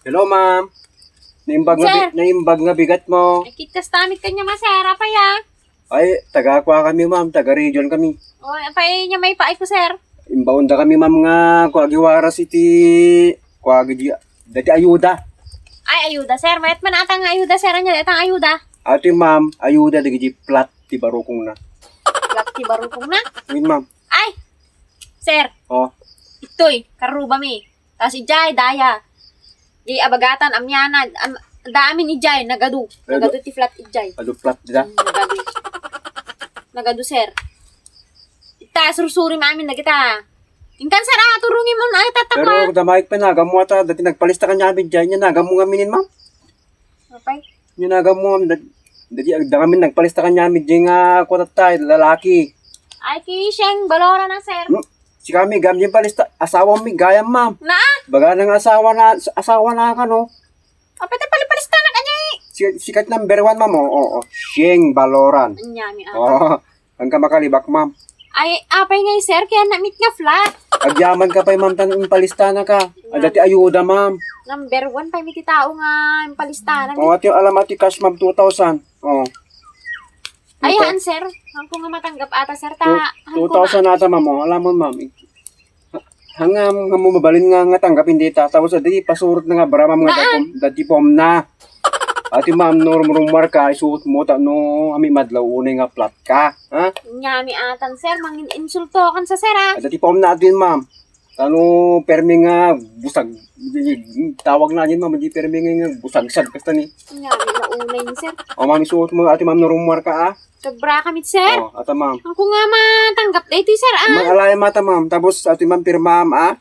Hello, ma'am. Sir. Naimbag nga bigat mo. Ay, kitas tamit kanya masera pa ya. Ay, taga-kwa kami, ma'am. Taga-region kami. O, apay niya may paay ko, sir. Imbaunda kami, ma'am, nga kuagiwara city. Dati ayuda. Ay, ayuda, sir. Mayat man atang ayuda, sir. Anya, atang ayuda. Ate, ma'am, ayuda dagi plat ti barukong na. Lakti barukong na. Yun, ma'am. Ay! Sir, Oh, ito'y, karuba mi. Tapos ijay, daya. Di abagatan, amyana. Dami ni Jay, nagadu. Nagadu ti flat ijay. ado plat dida. Nagadu. Nagadu, sir. Ita, sursuri mamin na kita. Ingkan, sir, turungin mo na. Ay, tatapa. Pero damayik pa nagamo ata. Dati nagpalista ka niya abid dyan. Yan nagamo nga minin, ma'am. Apay. Yan nagamo, ma'am. Dati kami nagpalista ka niya abid dyan nga kutatay, lalaki. Ay, kisheng, balora na, sir. Si kami, gam dyan palista. Asawa mi, gayam, ma'am. Na? Baga ng asawa na ka, no? Apay, palipalista na kanya eh. Sikat number 1, ma'am. Oo. Sheng Baloran. Anyami, Oo. Ang kamakalibak, ma'am. Ay, apay nga, sir, kaya na-meet nga flat. Agyaman ka pa, ma'am, tanong palista na ka. Dati ayuda, ma'am. Number 1 pa, may tao nga yung palistanan. O, ati alam ati cash, ma'am, 2,000. Oo. Ayan, sir. Ang ko nga matanggap ata, sir. Ta, 2,000 ata, ma'am. O, alam mo, ma'am. Hanggang mo mabalin nga tanggapin dito. Tapos, dati pasurot na nga, bara, ma'am, nga dati pom na. Ati, ma'am, rumar ka, isuot mo, no, ami madlaw, unay nga flat ka. Ha? Nyami atan, sir. Mangin insulto kan sa sir, ha? Dati pom na atin, ma'am. Ano, permi nga, busag. Tawag na yun, ma'am. Di permi nga, busag-sad. Kasta ni. Nyami na unay ni, sir. O, ma'am, isuot mo, ati, ma'am, rumar ka, ha? Sobra kamit, sir. O, ata, ma'am. Ang ko nga matanggap dito, sir, ah. Mag-alaya mata, ma'am. Tapos, ati, ma'am, pirmam, ha?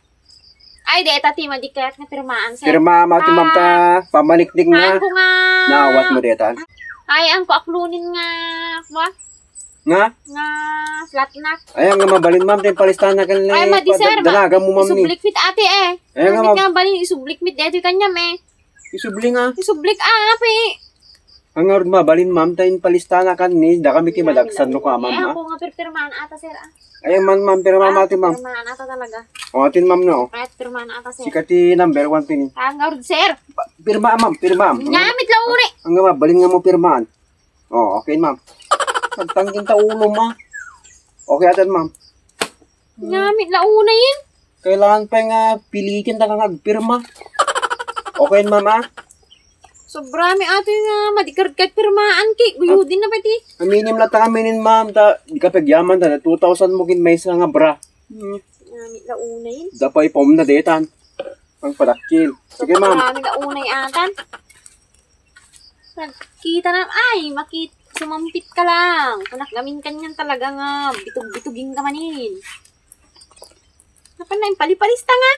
Ay, di, tati, madikayat na pirmaan, sir. Pirmam, ati, ma'am, ta, pamaniknik na. Ang ko nga... Nawat mo dito. Ay, ang ko aklunin nga... Wa? Nga? Nga... Flat na. Ayan nga, mabalin, ma'am. Din palistahan na kanila. Ay, madi, sir. Dalaga mo, ma'am, ni. Isublik fit, ate, eh. Ayan nga, Namit ma'am. nga balin, isublik fit, dito kanya, me. Isubli nga. Isublik, ape. Ang nga, mabalin, ma'am. Tayo palistahan na kanila. Da kami kimadagsan no ka, ma'am, Eh, ha? ako nga pirmaan ata, sir, ah. Ayan, ma'am, pirmam, ati, ma'am. Pirmaan ata talaga. O, atin, ma'am, na, o. Kahit pirmaan ata, sir. Sikati number 1 pini. Ang sir. Pirma, ma'am, pirmam. Nyamit lang uli. Ang nga, mabalin nga mo pirmaan. O, okay, ma'am. Pagtangkin ta ulo, ma. Okay, atin, ma'am. Nyamit lang una yun. Kailangan pa nga pilitin ta kang agpirma. Okay, ma'am, ha? Sobra mi ato yung madikard kahit pirmaan ki. Guyudin na pati. Aminim na ta kaminin, ma'am. Di ka pagyaman ta. 2,000 mo kin may isa nga bra. Nyamit lang una yun. Dapay pom na detan. Ang padakil. Sige, ma'am. Marami na una yung atan. Nagkita na, ay, sumampit ka lang. Kunak gamin kanyan talaga nga, bitug-bituging ka manin. Napan na yung palipalista nga.